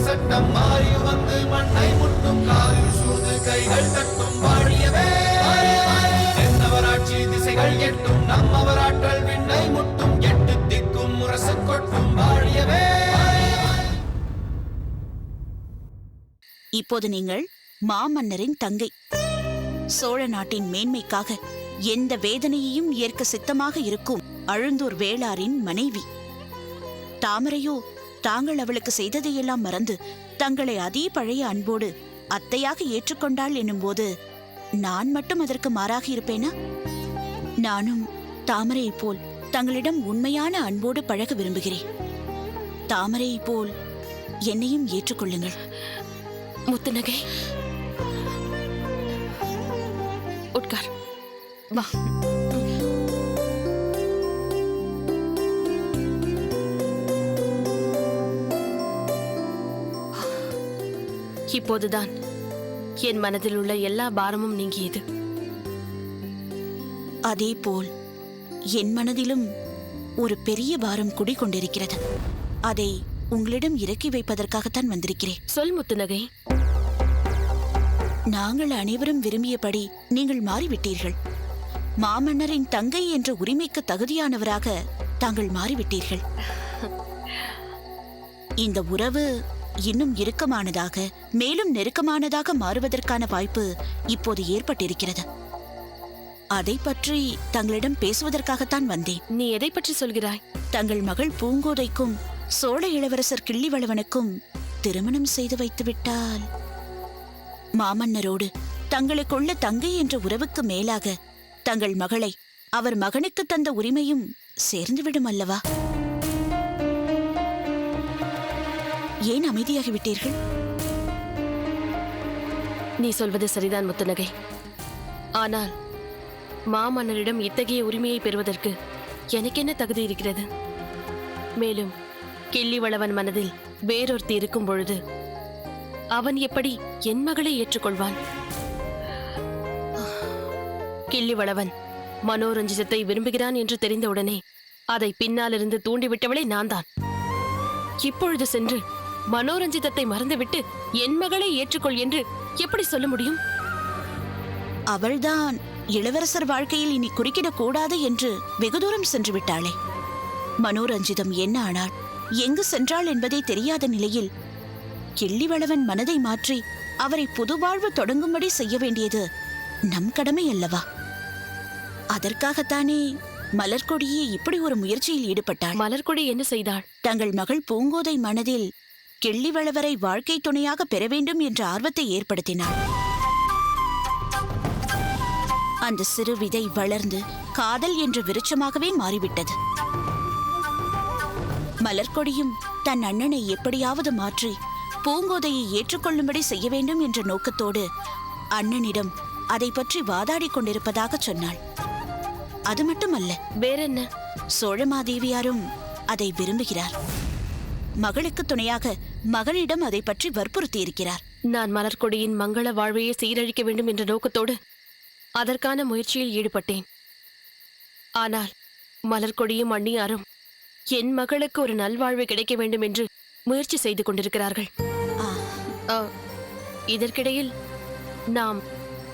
சட்டம் மாறி வந்து மண்ணை முட்டும் காலில் சூழ்ந்து கைகள் தட்டும் வாழியவே தென்னவராட்சி திசைகள் எட்டும் நம்மவராற்றல் விண்ணை முட்டும் எட்டு திக்கும் முரசு கொட்டும் வாழியவே. இப்போது நீங்கள் மாமன்னரின் தங்கை. சோழ நாட்டின் மேன்மைக்காக எந்த வேதனையையும் ஏற்க சித்தமாக இருக்கும் அழுந்தூர் வேளாரின் மனைவி. தாமரையோ தாங்கள் அவளுக்கு செய்ததையெல்லாம் மறந்து தங்களை அதே பழைய அன்போடு அத்தையாக ஏற்றுக்கொண்டாள் எனும்போது நான் மட்டும் அதற்கு மாறாக இருப்பேனா? நானும் தாமரையைப் போல் தங்களிடம் உண்மையான அன்போடு பழக விரும்புகிறேன். தாமரையைப் போல் என்னையும் ஏற்றுக்கொள்ளுங்கள். முத்துநகை, உட்கார், வா. இப்போதுதான் என் மனதில் உள்ள எல்லா பாரமும் நீங்கியது. அதேபோல் என் மனதிலும் ஒரு பெரிய பாரம் குடிகொண்டிருக்கிறது. அதை உங்களிடம் இறக்கி வைப்பதற்காகத்தான் வந்திருக்கிறேன். சொல் முத்துநகை. நாங்கள் அனைவரும் விரும்பியபடி நீங்கள் மாறிவிட்டீர்கள். மாமன்னரின் தங்கை என்ற உரிமைக்கு தகுதியானவராக தாங்கள் மாறிவிட்டீர்கள். இந்த உறவு இன்னும் இறுக்கமானதாக, மேலும் நெருக்கமானதாக மாறுவதற்கான வாய்ப்பு இப்போது ஏற்பட்டிருக்கிறது. அதை பற்றி தங்களிடம் பேசுவதற்காகத்தான் வந்தேன். நீ எதை பற்றி சொல்கிறாய்? தங்கள் மகள் பூங்கோதைக்கும் சோழ இளவரசர் கிள்ளிவளவனுக்கும் திருமணம் செய்து வைத்துவிட்டால் மாமன்னரோடு தங்களுக்குள்ள தங்கை என்ற உறவுக்கு மேலாக தங்கள் மகளை அவர் மகனுக்கு தந்த உரிமையும் சேர்ந்துவிடும் அல்லவா? ஏன் அமைதியாகிவிட்டீர்கள்? நீ சொல்வது சரிதான் முத்துநகை. ஆனால் மாமன்னரிடம் இத்தகைய உரிமையை பெறுவதற்கு எனக்கு என்ன தகுதி இருக்கிறது? மேலும் கிள்ளிவளவன் மனதில் வேறொருத்தி இருக்கும் பொழுது அவன் எப்படி என் மகளை ஏற்றுக்கொள்வான்? கிள்ளிவளவன் மனோரஞ்சிதத்தை விரும்புகிறான் என்று தெரிந்தவுடனே அதை பின்னாலிருந்து தூண்டிவிட்டவளே நான் தான். இப்பொழுது சென்று மனோரஞ்சிதத்தை மறந்துவிட்டு என் மகளை ஏற்றுக்கொள் என்று எப்படி சொல்ல முடியும்? அவள்தான் இளவரசர் வாழ்க்கையில் இனி குறுக்கிடக்கூடாது என்று வெகு தூரம் சென்று விட்டாளே. மனோரஞ்சிதம் என்ன ஆனாள், எங்கு சென்றாள் என்பதை தெரியாத நிலையில் கிள்ளிவளவன் மனதை மாற்றி அவரை புது வாழ்வு தொடங்கும்படி செய்ய வேண்டியது நம் கடமை அல்லவா? அதற்காகத்தானே மலர்கொடியே இப்படி ஒரு முயற்சியில் ஈடுபட்டாள். மலர்கொடி என்ன செய்தாள்? தங்கள் மகள் பூங்கோதை மனதில் கிள்ளிவளவரை வாழ்க்கை துணையாக பெற வேண்டும் என்ற ஆர்வத்தை ஏற்படுத்தினாள். அந்த சிறு விதை வளர்ந்து காதல் என்ற விருட்சமாகவே மாறிவிட்டது. மலர்கொடியும் தன் அண்ணனை எப்படியாவது மாற்றி பூங்கோதையை ஏற்றுக்கொள்ளும்படி செய்ய வேண்டும் என்ற நோக்கத்தோடு அண்ணனிடம் அதை பற்றி வாதாடிக் கொண்டிருப்பதாக சொன்னாள். அது மட்டுமல்ல, வேறென்ன? சோழமாதேவியாரும் அதை விரும்புகிறார். மகளுக்கு துணையாக மகனிடம் அதை பற்றி வற்புறுத்தியிருக்கிறார். நான் மலர்கொடியின் மங்கள வாழ்வையை சீரழிக்க வேண்டும் என்ற நோக்கத்தோடு அதற்கான முயற்சியில் ஈடுபட்டேன். ஆனால் மலர்கொடியும் அண்ணியாரும் என் மகளுக்கு ஒரு நல்வாழ்வு கிடைக்க வேண்டும் என்று முயற்சி செய்து கொண்டிருக்கிறார்கள். இதற்கிடையில் நாம்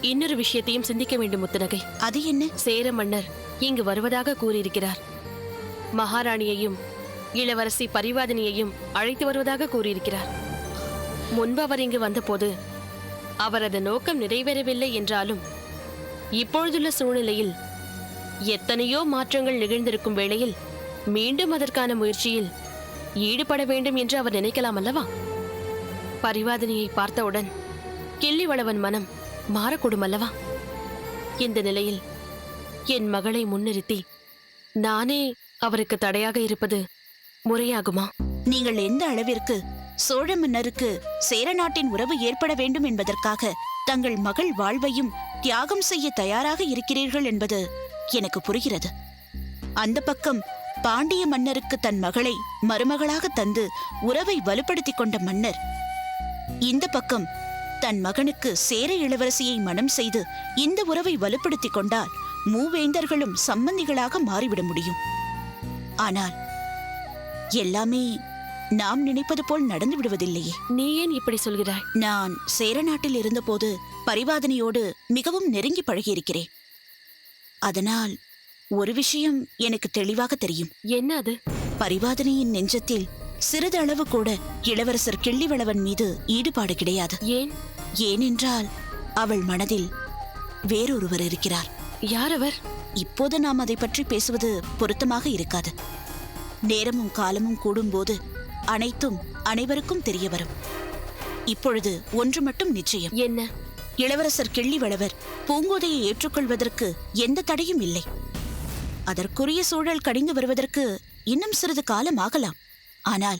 இன்னொரு விஷயத்தையும் சிந்திக்க வேண்டும் முத்துநகை. அது என்ன? சேர மன்னர் இங்கு வருவதாக கூறியிருக்கிறார். மகாராணியையும் இளவரசி பரிவாதினியையும் அழைத்து வருவதாக கூறியிருக்கிறார். முன்பு அவர் இங்கு வந்தபோது அவரது நோக்கம் நிறைவேறவில்லை என்றாலும் இப்பொழுதுள்ள சூழ்நிலையில் எத்தனையோ மாற்றங்கள் நிகழ்ந்திருக்கும் வேளையில் மீண்டும் அதற்கான முயற்சியில் ஈடுபட வேண்டும் என்று அவர் நினைக்கலாம் அல்லவா? பரிவாதினியை பார்த்தவுடன் கிள்ளிவளவன் மனம் மாறக்கூடும் அல்லவா? இந்த நிலையில் என் மகளை முன்னிறுத்தி நானே அவருக்கு தடையாக இருப்பது முறையாகுமா? நீங்கள் எந்த அளவிற்கு சோழ மன்னருக்கு சேர நாட்டின் உறவு ஏற்பட வேண்டும் என்பதற்காக தங்கள் மகள் வாழ்வையும் தியாகம் செய்ய தயாராக இருக்கிறீர்கள் என்பது எனக்கு புரிகிறது. அந்த பக்கம் பாண்டிய மன்னருக்கு தன் மகளை மருமகளாக தந்து உறவை வலுப்படுத்திக் கொண்ட மன்னர், இந்த பக்கம் தன் மகனுக்கு சேர இளவரசியை மணம் செய்து இந்த உறவை வலுப்படுத்திக் கொண்டால் மூவேந்தர்களும் சம்பந்திகளாக மாறிவிட முடியும். ஆனால் எல்லாமே நாம் நினைப்பது போல் நடந்து விடுவதில்லையே. நீ ஏன் இப்படி சொல்கிறாய்? நான் சேர நாட்டில் இருந்தபோது பரிவாதனையோடு மிகவும் நெருங்கி பழகியிருக்கிறேன். அதனால் ஒரு விஷயம் எனக்கு தெளிவாக தெரியும். என்ன அது? பரிவாதனையின் நெஞ்சத்தில் சிறிதளவு கூட இளவரசர் கிள்ளிவளவன் மீது ஈடுபாடு கிடையாது. ஏன்? ஏனென்றால் அவள் மனதில் வேறொருவர் இருக்கிறார். யார் அவர்? இப்போது நாம் அதை பற்றி பேசுவது பொருத்தமாக இருக்காது. நேரமும் காலமும் கூடும்போது அனைத்தும் அனைவருக்கும் தெரிய வரும். இப்பொழுது ஒன்று மட்டும் நிச்சயம். என்ன? இளவரசர் கிள்ளிவளவர் பூங்கோதையை ஏற்றுக்கொள்வதற்கு எந்த தடையும் இல்லை. அதற்குரிய சூழல் கடிந்து வருவதற்கு இன்னும் சிறிது காலம் ஆகலாம். ஆனால்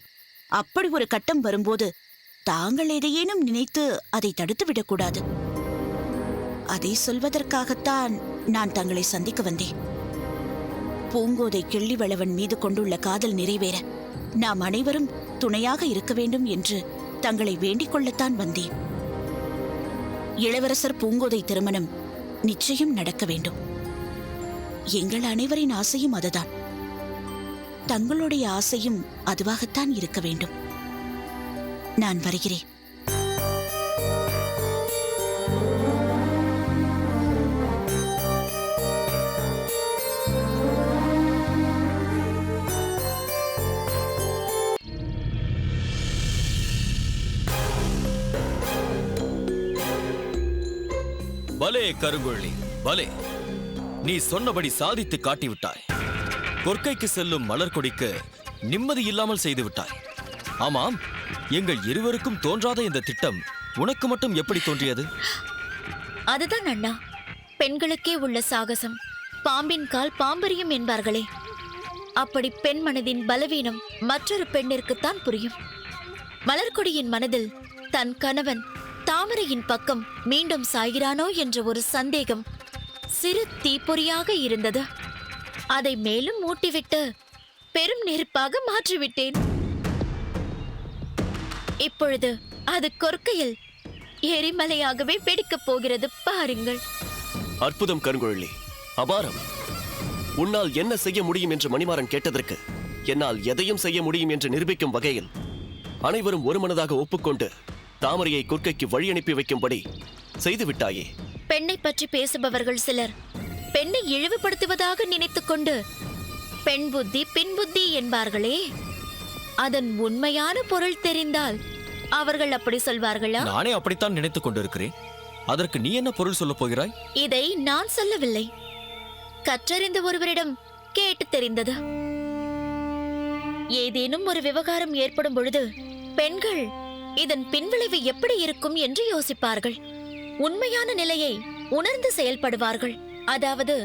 அப்படி ஒரு கட்டம் வரும்போது தாங்கள் எதையேனும் நினைத்து அதை தடுத்துவிடக்கூடாது. அதை சொல்வதற்காகத்தான் நான் தங்களை சந்திக்க வந்தேன். பூங்கோதை கிள்ளிவளவன் மீது கொண்டுள்ள காதல் நிறைவேற நாம் அனைவரும் துணையாக இருக்க வேண்டும் என்று தங்களை வேண்டிக் கொள்ளத்தான் வந்தேன். இளவரசர் பூங்கோதை திருமணம் நிச்சயம் நடக்க வேண்டும். எங்கள் அனைவரின் ஆசையும் அதுதான். தங்களுடைய ஆசையும் அதுவாகத்தான் இருக்க வேண்டும். நான் வருகிறேன். பலே கருங்குழலி, பலே! நீ சொன்னபடி சாதித்து காட்டிவிட்டாய். கொற்கைக்கு செல்லும் மலர்கொடிக்கு நிம்மதி இல்லாமல் செய்து விட்டாய். ஆமாம், எங்கள் இருவருக்கும் தோன்றாத இந்த திட்டம் உனக்கு மட்டும் எப்படி தோன்றியது? அதுதான் அண்ணா, பெண்களுக்கே உள்ள சாகசம். பாம்பின் கால் பாம்பரியும் என்பார்களே, அப்படி பெண் மனதின் பலவீனம் மற்றொரு பெண்ணிற்குத்தான் புரியும். மலர்கொடியின் மனதில் தன் கணவன் தாமரையின் பக்கம் மீண்டும் சாய்கிறானோ என்ற ஒரு சந்தேகம் சிறு தீப்பொறியாக இருந்தது. அதை மேலும் மூட்டிவிட்டு பெரும் நெருப்பாக மாற்றிவிட்டேன். இப்பொழுது அது கொற்கையில் எரிமலையாகவே வெடிக்கப் போகிறது பாருங்கள். அற்புதம் கருங்குழலி, அபாரம்! உன்னால் என்ன செய்ய முடியும் என்று மணிமாறன் கேட்டதற்கு என்னால் எதையும் செய்ய முடியும் என்று நிரூபிக்கும் வகையில் அனைவரும் ஒருமனதாக ஒப்புக்கொண்டு தாமரையை கொற்கைக்கு வழி அனுப்பி வைக்கும்படி செய்துவிட்டாயே. பெண்ணை பற்றி பேசுபவர்கள் சிலர் பெண்ணை இழிவுபடுத்துவதாக நினைத்துக்கொண்டு பெண் புத்தி பின் புத்தி என்பார்களே, அதன் உண்மையான பொருள் தெரிந்தால் அவர்கள் அப்படி சொல்வார்களா? நானே அப்படித்தான் நினைத்துக் கொண்டிருக்கிறேன். அதற்கு நீ என்ன பொருள் சொல்லப் போகிறாய்? இதை நான் சொல்லவில்லை, கற்றறிந்த ஒருவரிடம் கேட்டு தெரிந்தது. ஏதேனும் ஒரு விவகாரம் ஏற்படும் பொழுது பெண்கள் இதன் பின்விளைவு எப்படி இருக்கும் என்று யோசிப்பார்கள். உண்மையான நிலையை உணர்ந்து செயல்படுவார்கள். அதாவது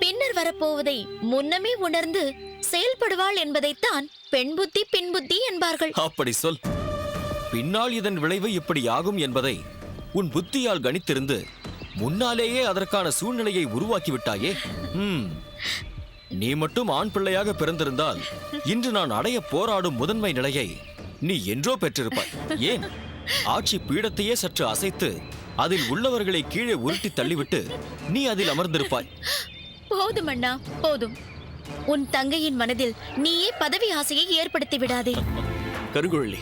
பின்னர் வரப்போவதை முன்னமே உணர்ந்து செயல்படுவாள் என்பதைத்தான் பெண் புத்தி பின் புத்தி என்பார்கள். அப்படி சொல். பின்னால் இதன் விளைவு இப்படி ஆகும் என்பதை உன் புத்தியால் கணித்திருந்து முன்னாலேயே அதற்கான சூழ்நிலையை உருவாக்கிவிட்டாயே. நீ மட்டும் ஆண் பிள்ளையாக பிறந்திருந்தால் இன்று நான் அடைய போராடும் முதன்மை நிலையை நீ என்றோ பெற்றிருப்பாய். ஏன், ஆட்சி பீடத்தையே சற்று அசைத்து அதில் உள்ளவர்களை கீழே உருட்டி தள்ளிவிட்டு நீ அதில் அமர்ந்திருப்பாய். போதும் அண்ணா, போதும். உன் தங்கையின் மனதில் நீயே பதவி ஆசையை ஏற்படுத்தி விடாதே. கருங்குழலி,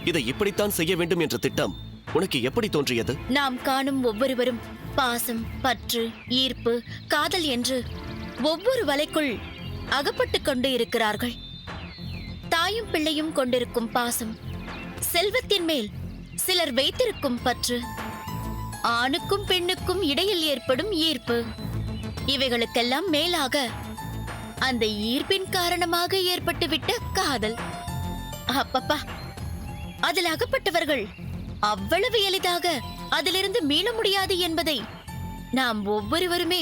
இதை இப்படித்தான் செய்ய வேண்டும் என்ற திட்டம் உனக்கு எப்படி தோன்றியது? நாம் காணும் ஒவ்வொருவரும் பாசம், பற்று, ஈர்ப்பு, காதல் என்று ஒவ்வொரு வலைக்குள் அகப்பட்டுக் கொண்டு இருக்கிறார்கள். தாயும் பிள்ளையும் கொண்டிருக்கும் பாசம், செல்வத்தின் மேல் சிலர் வைத்திருக்கும் பற்று, ஆணுக்கும் பெண்ணுக்கும் இடையில் ஏற்படும் ஈர்ப்பு, இவைகளுக்கெல்லாம் மேலாக அந்த ஈர்ப்பின் காரணமாக ஏற்பட்டுவிட்ட காதல். அப்பப்பா, அதில் அகப்பட்டவர்கள் அவ்வளவு எளிதாக அதிலிருந்து மீள முடியாது என்பதை நாம் ஒவ்வொருவருமே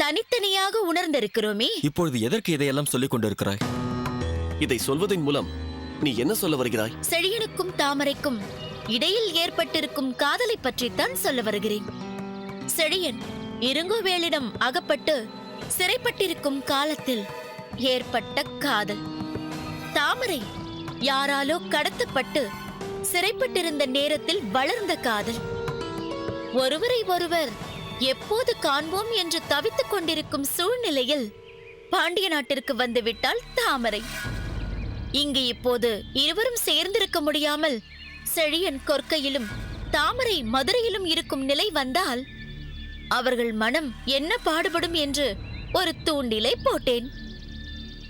தனித்தனியாக உணர்ந்திருக்கிறோமே. இப்பொழுது எதற்கு இதையெல்லாம் சொல்லிக் கொண்டிருக்கிறாய்? இதை சொல்வதன் மூலம் நீ என்ன சொல்ல வருகிறாய்? செழியனுக்கும் தாமரைக்கும் இடையில் ஏற்பட்டிருக்கும் காதலை பற்றித்தான் சொல்ல வருகிறேன். செழியன் இருங்கோவேளிடம் அகப்பட்டு சிறைப்பட்டிருக்கும் காலத்தில் ஏற்பட்ட காதல். தாமரை யாராலோ கடத்தப்பட்டு சிறைப்பட்டிருந்த நேரத்தில் வளர்ந்த காதல். ஒருவரை ஒருவர் எப்போது காண்போம் என்று தவித்துக் கொண்டிருக்கும் சூழ்நிலையில் பாண்டிய நாட்டிற்கு வந்துவிட்டாள் தாமரை. இங்கு இப்போது இருவரும் சேர்ந்திருக்க முடியாமல் செழியன் கொற்கையிலும் தாமரை மதுரையிலும் இருக்கும் நிலை வந்தால் அவர்கள் மனம் என்ன பாடுபடும் என்று ஒரு தூண்டிலை போட்டேன்.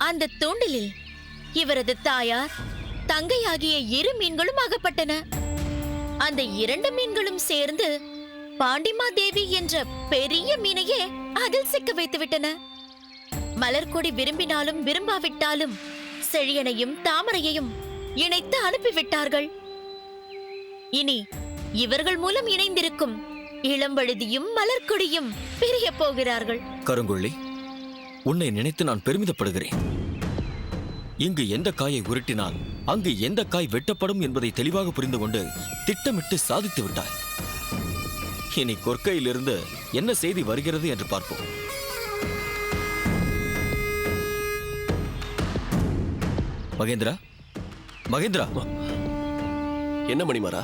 அந்த தூண்டிலில் இவரது தாயார் தங்கை ஆகிய இரு மீன்களும் அகப்பட்டன. அந்த 2 மீன்களும் சேர்ந்து பாண்டிமாதேவி என்ற பெரிய மீனையே அதில் சிக்க வைத்து விட்டன. மலர்கொடி விரும்பினாலும் விரும்பாவிட்டாலும் செழியனையும் தாமரையையும் இணைத்து அனுப்பிவிட்டார்கள். இனி இவர்கள் மூலம் இணைந்திருக்கும் இளம்பழுதியும் மலர்கொடியும் பிரிய போகிறார்கள். கருங்கொள்ளி, உன்னை நினைத்து நான் பெருமிதப்படுகிறேன். இங்கு எந்த காயை உருட்டினால் அங்கு எந்த காய் வெட்டப்படும் என்பதை தெளிவாக புரிந்து கொண்டு திட்டமிட்டு சாதித்து விட்டாய். இனி கொற்கையிலிருந்து என்ன செய்தி வருகிறது என்று பார்ப்போம். மகேந்திரா, மகேந்திரா, என்ன மணிமாறா?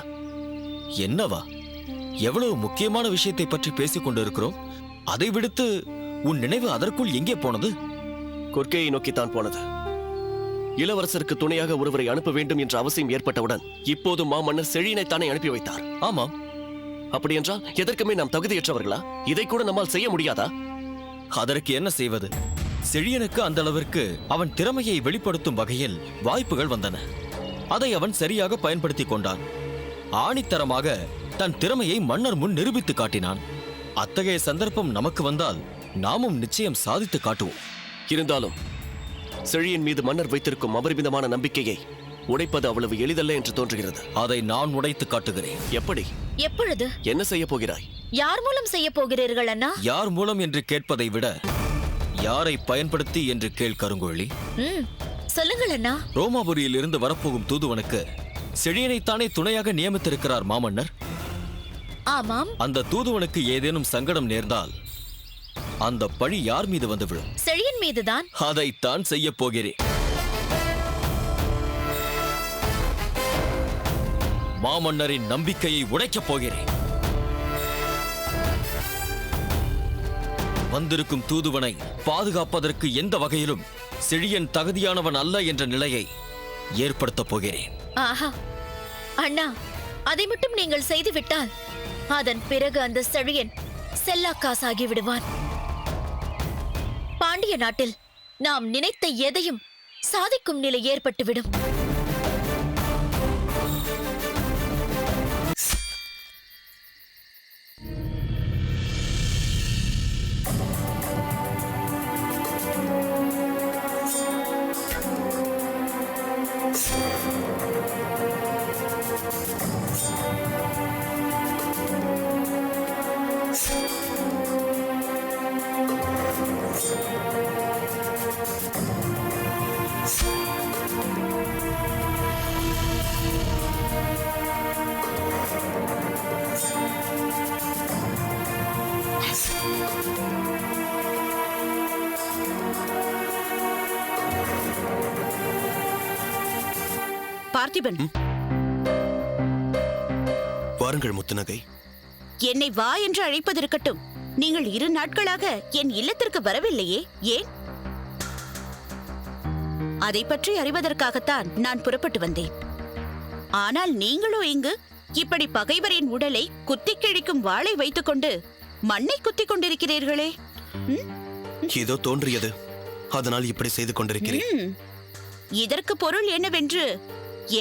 என்னவா? எவ்வளவு முக்கியமான விஷயத்தை பற்றி பேசிக் கொண்டிருக்கிறோம். அதை விடுத்து உன் நினைவு அதற்குள் எங்கே போனது? கொற்கையை நோக்கித்தான் போனது. இளவரசருக்கு துணையாக ஒருவரை அனுப்ப வேண்டும் என்ற அவசியம் ஏற்பட்டவுடன் இப்போது மாமன்னர் செழியனைத்தானே அனுப்பி வைத்தார். ஆமாம். அப்படியென்றால் எதற்குமே நாம் தகுதியற்றவர்களா? இதை கூட நம்மால் செய்ய முடியாதா? அதற்கு என்ன செய்வது? செழியனுக்கு அந்த அளவிற்கு அவன் திறமையை வெளிப்படுத்தும் வகையில் வாய்ப்புகள் வந்தன. அதை அவன் சரியாக பயன்படுத்திக் கொண்டான். ஆணித்தரமாக தன் திறமையை மன்னர் முன் நிரூபித்து காட்டினான். அத்தகைய சந்தர்ப்பம் நமக்கு வந்தால் நாமும் நிச்சயம் சாதித்து காட்டுவோம். இருந்தாலும் செழியன் மீது மன்னர் வைத்திருக்கும் அபரிமிதமான நம்பிக்கையை உடைப்பது அவ்வளவு எளிதல்ல என்று தோன்றுகிறது. அதை நான் உடைத்து காட்டுகிறேன். எப்படி? எப்பொழுது? என்ன செய்ய போகிறாய்? யார் மூலம் செய்ய போகிறீர்கள் அண்ணா? யார் மூலம் என்று கேட்பதை விட யாரை பயன்படுத்தி என்று கேள் கருங்கோழி. சொல்லுங்கள் அண்ணா. ரோமாபுரியில் இருந்து வரப்போகும் தூதுவனுக்கு செழியனைத்தானே துணையாக நியமித்திருக்கிறார் மாமன்னர். ஆமாம். அந்த தூதுவனுக்கு ஏதேனும் சங்கடம் நேர்ந்தால் அந்த பழி யார் மீது வந்து விழும்? செழியன் மீதுதான். அதைத்தான் செய்ய போகிறேன். மாமன்னரின் நம்பிக்கையை உடைக்கப் போகிறேன். வந்திருக்கும் தூதுவனை பாதுகாப்பதற்கு எந்த வகையிலும் செழியன் தகுதியானவன் அல்ல என்ற நிலையை ஏற்படுத்தப் போகிறேன். ஆஹா அண்ணா, அதை மட்டும் நீங்கள் செய்துவிட்டால் அதன் பிறகு அந்த செழியன் செல்லாக்காசாகி விடுவான். பாண்டிய நாட்டில் நாம் நினைத்த எதையும் சாதிக்கும் நிலை ஏற்பட்டுவிடும். பார்த்திபன், வாருங்கள் முத்துநகை. என்னை வா என்று அழைப்பதற்கட்டும், நீங்கள் 2 நாட்களாக என் இல்லத்திற்கு வரவில்லையே, ஏன்? அதை பற்றி அறிவதற்காகத்தான் நான் புறப்பட்டு வந்தேன். ஆனால் நீங்களோ இங்கு இப்படி பகைவரின் உடலை குத்திக் கிழிக்கும் வாளை வைத்துக்கொண்டு மண்ணை குத்திக் கொண்டிருக்கிறீர்களே. ஏதோ தோன்றியது, அதனால் இப்படி செய்து கொண்டிருக்கிறேன். இதற்கு பொருள் என்னவென்று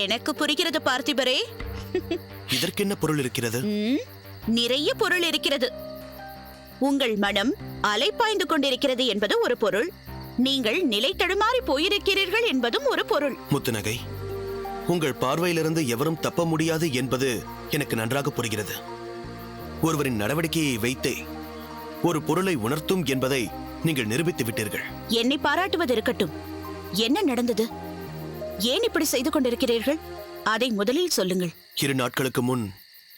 எனக்கு புரிகிறது பார்த்திபரே. இதற்கு என்ன பொருள் இருக்கிறது? நிறைய பொருள் இருக்கிறது. உங்கள் மனம் அலைப்பாய்ந்து கொண்டிருக்கிறது என்பது ஒரு பொருள். நீங்கள் நிலை தடுமாறி போயிருக்கிறீர்கள் என்பதும் ஒரு பொருள். முத்துநகை, உங்கள் பார்வையிலிருந்து எவரும் தப்ப முடியாது என்பது எனக்கு நன்றாக புரிகிறது. ஒருவரின் நடவடிக்கையை வைத்தே ஒரு பொருளை உணர்த்தும் என்பதை நீங்கள் நிரூபித்து விட்டீர்கள். என்னை பாராட்டுவது இருக்கட்டும், என்ன நடந்தது? ஏன் இப்படி செய்து கொண்டிருக்கிறீர்கள்? அதை முதலில் சொல்லுங்கள். 2 நாட்களுக்கு முன்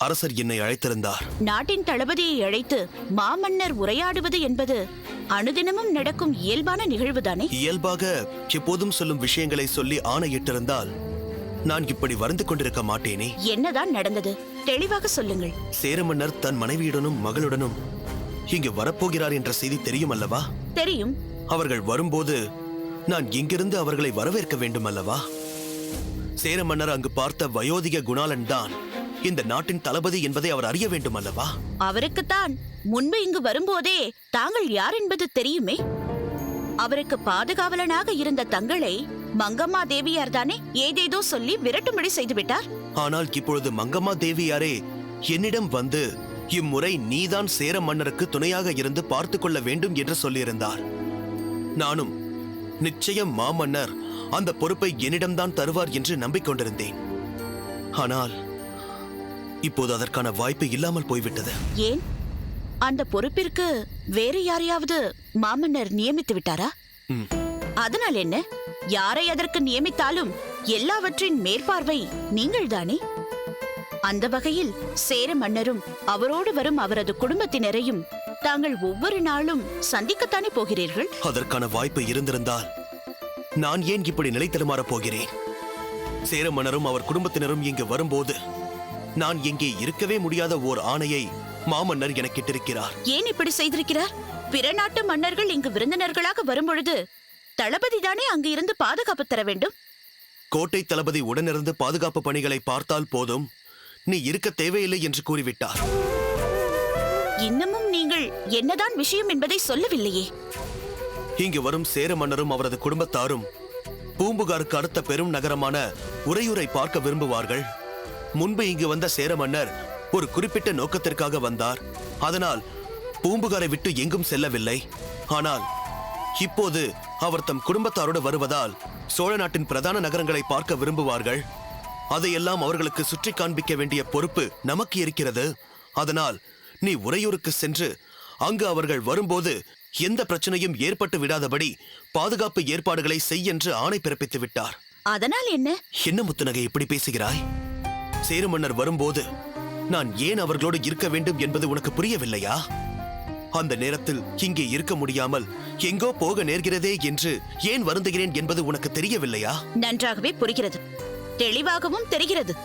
அரசர் என்னை அழைத்திருந்தார். நாட்டின் தளபதியை அழைத்து மாமன்னர் உரையாடுவது என்பது அனுதினமும் நடக்கும் இயல்பான நிகழ்வுதானே? இயல்பாக எப்போதும் சொல்லும் விஷயங்களை சொல்லி ஆணையிட்டிருந்தால் நான் இப்படி வருந்து கொண்டிருக்க மாட்டேனே. என்னதான் நடந்தது? தெளிவாக சொல்லுங்கள். சேரமன்னர் தன் மனைவியுடனும் மகளுடனும் இங்கு வரப்போகிறார் என்ற செய்தி தெரியும் அல்லவா? தெரியும். அவர்கள் வரும்போது நான் இங்கிருந்து அவர்களை வரவேற்க வேண்டும் அல்லவா? சேர மன்னர் அங்கு பார்த்த வயோதிக குணாளன் தான் இந்த நாட்டின் தளபதி என்பதை அவர் அறிய வேண்டும் அல்லவா? அவருக்குத்தான் முன்பு இங்கு வரும்போதே தாங்கள் யார் என்பது தெரியுமே. அவருக்கு பாதுகாவலனாக இருந்த தங்களை மங்கம்மா தேவியார் தானே ஏதேதோ சொல்லி விரட்டும்படி செய்துவிட்டார். ஆனால் இப்பொழுது மங்கம்மா தேவியாரே என்னிடம் வந்து இம்முறை நீதான் சேர மன்னருக்கு துணையாக இருந்து பார்த்து கொள்ள வேண்டும் என்று சொல்லியிருந்தார். நானும் நிச்சயம் மாமன்னர் அந்த பொறுப்பை என்னிடம்தான் தருவார் என்று நம்பிக்கொண்டிருந்தேன். ஆனால் இப்போது அதற்கான வாய்ப்பு இல்லாமல் போய்விட்டது. ஏன் அந்த பொறுப்பிற்கு வேறு யாரையாவது மாமன்னர் நியமித்து விட்டாரா? அதனால் என்ன? யாரை அதற்கு நியமித்தாலும் எல்லாவற்றின் மேற்பார்வை நீங்கள்தானே. அந்த வகையில் சேர மன்னரும் அவரோடு வரும் அவரது குடும்பத்தினரையும் தாங்கள் ஒவ்வொரு நாளும் சந்திக்கத்தானே போகிறீர்கள். அதற்கான வாய்ப்பு இருந்திருந்தால் நான் ஏன் இப்படி நிலை தடுமாறப் போகிறேன்? சேர மன்னரும் அவர் குடும்பத்தினரும் இங்கு வரும்போது நான் இங்கே இருக்கவே முடியாத ஓர் ஆணையை மாமன்னர் எனக்கு இட்டிருக்கிறார். ஏன் இப்படி செய்திருக்கிறார்? பிற நாட்டு மன்னர்கள் இங்கு விருந்தினர்களாக வரும்பொழுது தளபதி தானே அங்கு இருந்து பாதுகாப்பு தர வேண்டும். கோட்டை தளபதி உடனிருந்து பாதுகாப்பு பணிகளை பார்த்தால் போதும், நீ இருக்க தேவையில்லை என்று கூறிவிட்டார். இன்னமும் நீங்கள் என்னதான் விஷயம் என்பதை சொல்லவில்லையே. இங்கு வரும் சேர மன்னரும் அவரது குடும்பத்தாரும் பூம்புகாருக்கு அடுத்த பெரும் நகரமான உறையூரை பார்க்க விரும்புவார்கள். முன்பு இங்கு வந்த சேர மன்னர் ஒரு குறிப்பிட்ட நோக்கத்திற்காக வந்தார். அதனால் பூம்புகாரை விட்டு எங்கும் செல்லவில்லை. ஆனால் இப்போது அவர் தம் குடும்பத்தாரோடு வருவதால் சோழ நாட்டின் பிரதான நகரங்களை பார்க்க விரும்புவார்கள். அதையெல்லாம் அவர்களுக்கு சுற்றி காண்பிக்க வேண்டிய பொறுப்பு நமக்கு இருக்கிறது. அதனால் நீ உறையூருக்கு சென்று அங்கு அவர்கள் வரும்போது எந்த பிரச்சனையும் ஏற்பட்டு விடாதபடி பாதுகாப்பு ஏற்பாடுகளை செய் என்று ஆணை பிறப்பித்து விட்டார். அதனால் என்ன? என்ன முத்துநகை இப்படி பேசுகிறாய்? சேர மன்னர் வரும்போது நான் ஏன் அவர்களோடு இருக்க வேண்டும் என்பது உனக்கு புரியவில்லையா? அந்த நேரத்தில் இங்கே இருக்க முடியாமல் எங்கோ போக நேர்கிறதே என்று ஏன் வருந்துகிறேன் என்பது உனக்கு தெரியவில்லையா? நன்றாகவே புரிகிறது, தெளிவாகவும் தெரிகிறது.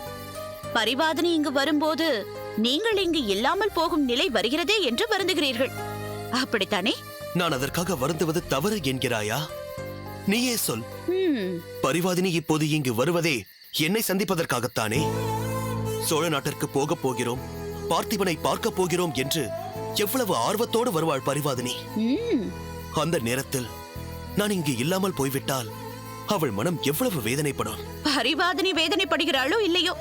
பரிவாதினி இங்கு வரும்போது நீங்கள் இங்கு இல்லாமல் போகும் நிலை வருகிறதே என்று வருந்துகிறீர்கள், அப்படித்தானே? நான் அதற்காக வருந்துவது தவறு என்கிறாயா? நீயே சொல். பரிவாதினி இப்போது இங்கு வருவதே என்னை சந்திப்பதற்காகத்தானே? சோழ நாட்டிற்கு போகப் போகிறோம், பார்த்திபனை பார்க்க போகிறோம் என்று எவ்வளவு ஆர்வத்தோடு வருவாள் பரிவாதினி. அந்த நேரத்தில் நான் இங்கு இல்லாமல் போய்விட்டால் அவள் மனம் எவ்வளவு வேதனைப்படும். பரிவாதினி வேதனைப்படுகிறாளோ இல்லையோ,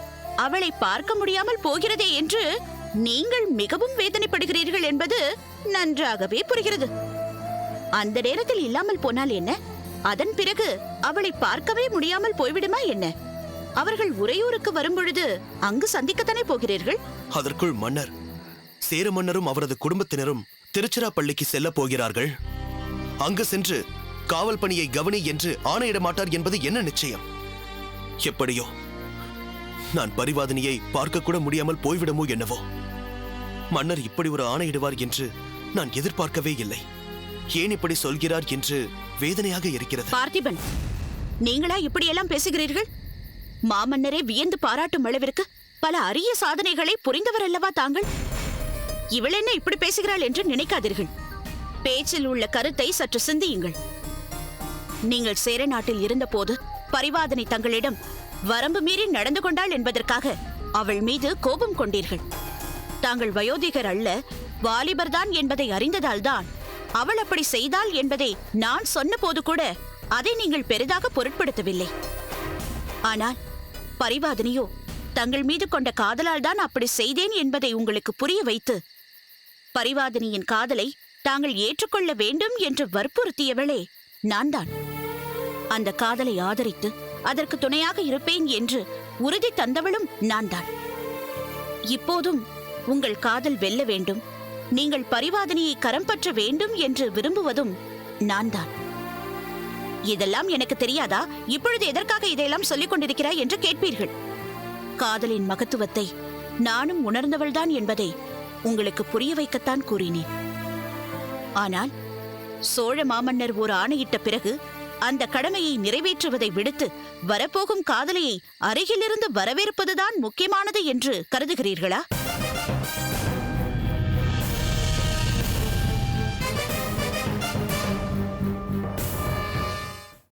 அவளை பார்க்க முடியாமல் போகிறதே என்று நீங்கள் மிகவும் வேதனைப்படுகிறீர்கள் என்பது நன்றாகவே புரிகிறது. அந்த நேரத்தில் இல்லாமல் போனால் என்ன? அதன் பிறகு அவளை பார்க்கவே முடியாமல் போய்விடுமா என்ன? அவர்கள் உறையூருக்கு வரும்பொழுது அங்கு சந்திக்கத்தானே போகிறீர்கள். அதற்குள் மன்னர், சேர மன்னரும் அவரது குடும்பத்தினரும் திருச்சிராப்பள்ளிக்கு செல்ல போகிறார்கள். அங்கு சென்று காவல் பணியை கவனி என்று ஆணையிட மாட்டார் என்பது என்ன நிச்சயம்? எப்படியோ நான் பரிவாதினியை பார்க்க கூட முடியாமல் போய்விடுமோ என்னவோ. மன்னர் இப்படி ஒரு ஆணையிடுவார் என்று நான் எதிர்பார்க்கவே இல்லை. ஏன் இப்படி சொல்கிறார் என்று வேதனையாக இருக்கிறது. பார்த்திபன், நீங்களா இப்படியெல்லாம் பேசுகிறீர்கள்? மாமன்னரே வியந்து பாராட்டும் அளவிற்கு பல அரிய சாதனைகளை புரிந்தவர் அல்லவா தாங்கள்? இவள் என்ன இப்படி பேசுகிறாள் என்று நினைக்காதீர்கள். பேச்சில் உள்ள கருத்தை சற்று சிந்தியுங்கள். நீங்கள் சேர நாட்டில் இருந்தபோது பரிவாதினி தங்களிடம் வரம்பு மீறி நடந்து கொண்டாள் என்பதற்காக அவள் மீது கோபம் கொண்டீர்கள். தாங்கள் வயோதிகர் அல்ல, வாலிபர்தான் என்பதை அறிந்ததால்தான் அவள் அப்படி செய்தாள் என்பதை நான் சொன்னபோது கூட அதை நீங்கள் பெரிதாக பொருட்படுத்தவில்லை. ஆனால் பரிவாதினியோ தங்கள் மீது கொண்ட காதலால் தான் அப்படி செய்தேன் என்பதை உங்களுக்கு புரிய வைத்து பரிவாதினியின் காதலை தாங்கள் ஏற்றுக்கொள்ள வேண்டும் என்று வற்புறுத்தியவளே நான் தான். அந்த காதலை ஆதரித்து அதற்கு துணையாக இருப்பேன் என்று உறுதி தந்தவளும் நான் தான். இப்போதும் உங்கள் காதல் வெல்ல வேண்டும், நீங்கள் பரிவாதினியை கரம் பற்ற வேண்டும் என்று விரும்புவதும் நான் தான். இதெல்லாம் எனக்கு தெரியாதா? இப்பொழுது எதற்காக இதையெல்லாம் சொல்லிக் கொண்டிருக்கிறாய் என்று கேட்பீர்கள். காதலின் மகத்துவத்தை நானும் உணர்ந்தவள்தான் என்பதை உங்களுக்கு புரிய வைக்கத்தான் கூறினேன். ஆனால் சோழ மாமன்னர் ஒரு ஆணையிட்ட பிறகு அந்த கடமையை நிறைவேற்றுவதை விடுத்து வரப்போகும் காதலியை அருகிலிருந்து வரவேற்பதுதான் முக்கியமானது என்று கருதுகிறீர்களா?